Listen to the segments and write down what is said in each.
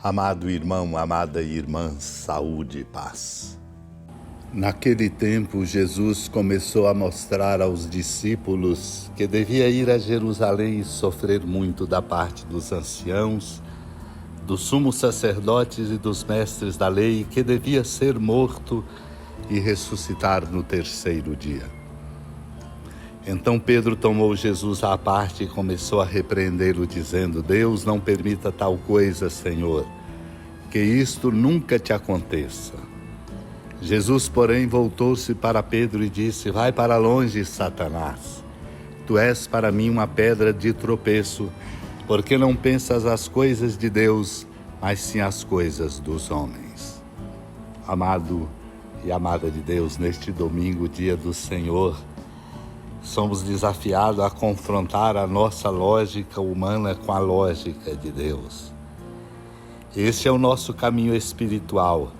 Amado irmão, amada irmã, saúde e paz. Naquele tempo, Jesus começou a mostrar aos discípulos que devia ir a Jerusalém e sofrer muito da parte dos anciãos, dos sumos sacerdotes e dos mestres da lei, e que devia ser morto e ressuscitar no terceiro dia. Então Pedro tomou Jesus à parte e começou a repreendê-lo, dizendo: Deus não permita tal coisa, Senhor, que isto nunca te aconteça. Jesus, porém, voltou-se para Pedro e disse: Vai para longe, Satanás. Tu és para mim uma pedra de tropeço, porque não pensas as coisas de Deus, mas sim as coisas dos homens. Amado e amada de Deus, neste domingo, dia do Senhor, somos desafiados a confrontar a nossa lógica humana com a lógica de Deus. Este é o nosso caminho espiritual,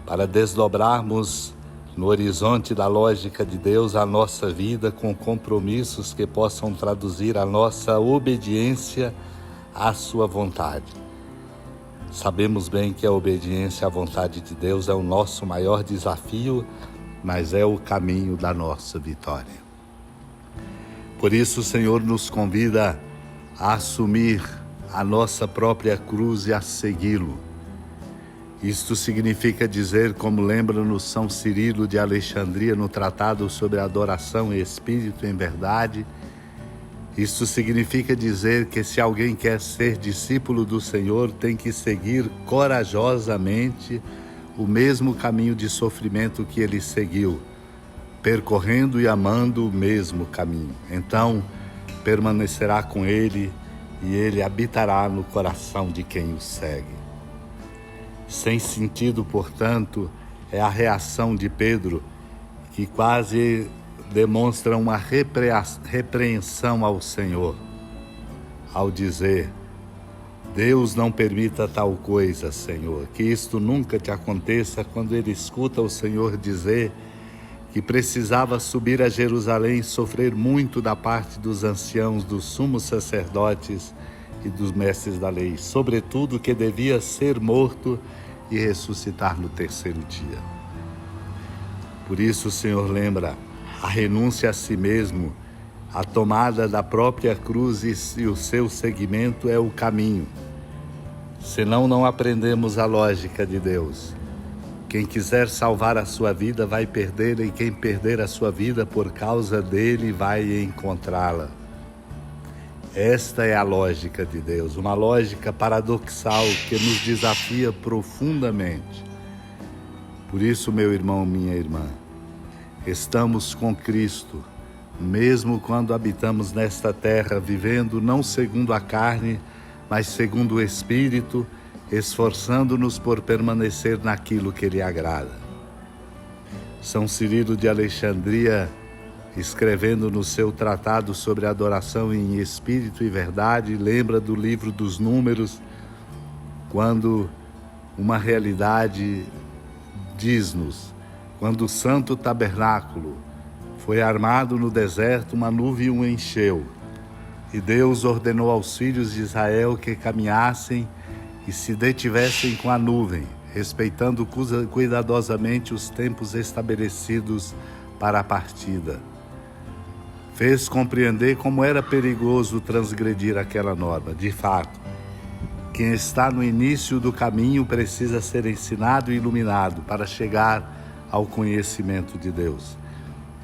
para desdobrarmos no horizonte da lógica de Deus a nossa vida com compromissos que possam traduzir a nossa obediência à sua vontade. Sabemos bem que a obediência à vontade de Deus é o nosso maior desafio, mas é o caminho da nossa vitória. Por isso o Senhor nos convida a assumir a nossa própria cruz e a segui-lo. Isto significa dizer, como lembra-nos São Cirilo de Alexandria no Tratado sobre Adoração e Espírito em Verdade, isto significa dizer que se alguém quer ser discípulo do Senhor, tem que seguir corajosamente o mesmo caminho de sofrimento que ele seguiu, percorrendo e amando o mesmo caminho. Então, permanecerá com ele e ele habitará no coração de quem o segue. Sem sentido, portanto, é a reação de Pedro, que quase demonstra uma repreensão ao Senhor, ao dizer: Deus não permita tal coisa, Senhor, que isto nunca te aconteça, quando ele escuta o Senhor dizer que precisava subir a Jerusalém e sofrer muito da parte dos anciãos, dos sumos sacerdotes e dos mestres da lei, sobretudo que devia ser morto e ressuscitar no terceiro dia. Por isso o Senhor lembra: a renúncia a si mesmo, a tomada da própria cruz e o seu seguimento é o caminho. Senão não aprendemos a lógica de Deus. Quem quiser salvar a sua vida vai perdê-la, e quem perder a sua vida por causa dele vai encontrá-la. Esta é a lógica de Deus, uma lógica paradoxal que nos desafia profundamente. Por isso, meu irmão, minha irmã, estamos com Cristo, mesmo quando habitamos nesta terra, vivendo não segundo a carne, mas segundo o Espírito, esforçando-nos por permanecer naquilo que lhe agrada. São Cirilo de Alexandria, escrevendo no seu tratado sobre adoração em espírito e verdade, lembra do livro dos Números, quando uma realidade diz-nos: quando o santo tabernáculo foi armado no deserto, uma nuvem o encheu, e Deus ordenou aos filhos de Israel que caminhassem e se detivessem com a nuvem, respeitando cuidadosamente os tempos estabelecidos para a partida. Fez compreender como era perigoso transgredir aquela norma. De fato, quem está no início do caminho precisa ser ensinado e iluminado para chegar ao conhecimento de Deus.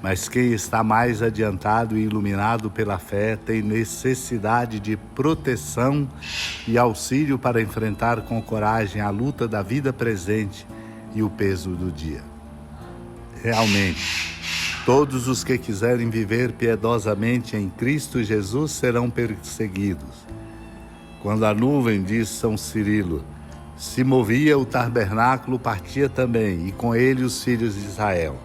Mas quem está mais adiantado e iluminado pela fé tem necessidade de proteção e auxílio para enfrentar com coragem a luta da vida presente e o peso do dia. Realmente, todos os que quiserem viver piedosamente em Cristo Jesus serão perseguidos. Quando a nuvem, diz São Cirilo, se movia, o tabernáculo partia também, e com ele os filhos de Israel.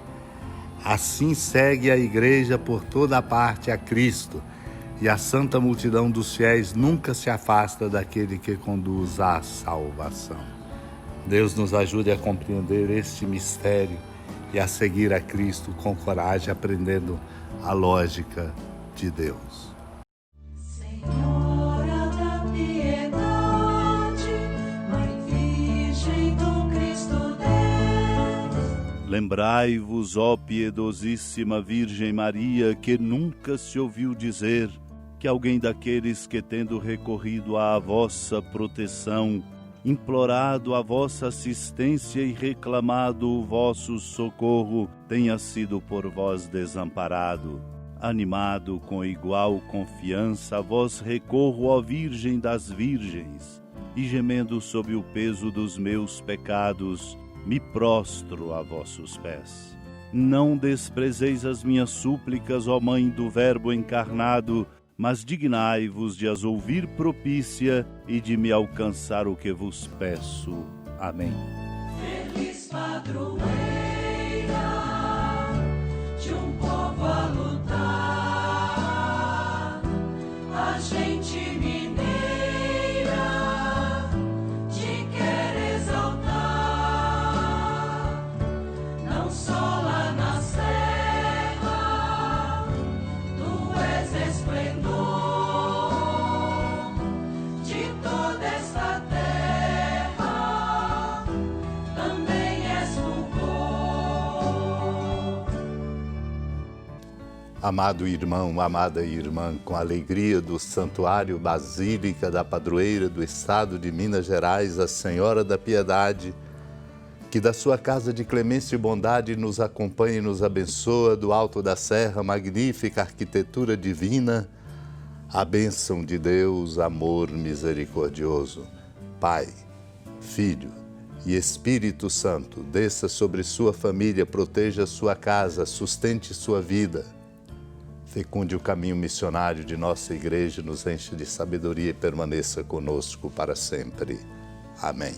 Assim segue a Igreja por toda a parte a Cristo, e a santa multidão dos fiéis nunca se afasta daquele que conduz à salvação. Deus nos ajude a compreender este mistério e a seguir a Cristo com coragem, aprendendo a lógica de Deus. Senhora da piedade, Mãe Lembrai-vos, ó piedosíssima Virgem Maria, que nunca se ouviu dizer que alguém daqueles que, tendo recorrido à vossa proteção, implorado a vossa assistência e reclamado o vosso socorro, tenha sido por vós desamparado. Animado com igual confiança, a vós recorro, ó Virgem das Virgens, e gemendo sob o peso dos meus pecados, me prostro a vossos pés. Não desprezeis as minhas súplicas, ó Mãe do Verbo encarnado, mas dignai-vos de as ouvir propícia e de me alcançar o que vos peço. Amém. Feliz padroeira de um povo a lutar, a gente mineira te quer exaltar, não só lá na serra, tu és esplendor de toda esta terra, também és fulgor. Amado irmão, amada irmã, com a alegria do Santuário Basílica da Padroeira do Estado de Minas Gerais, a Senhora da Piedade, que da sua casa de clemência e bondade nos acompanhe e nos abençoa do alto da serra, magnífica arquitetura divina, a bênção de Deus, amor misericordioso, Pai, Filho e Espírito Santo, desça sobre sua família, proteja sua casa, sustente sua vida, fecunde o caminho missionário de nossa igreja, nos enche de sabedoria e permaneça conosco para sempre. Amém.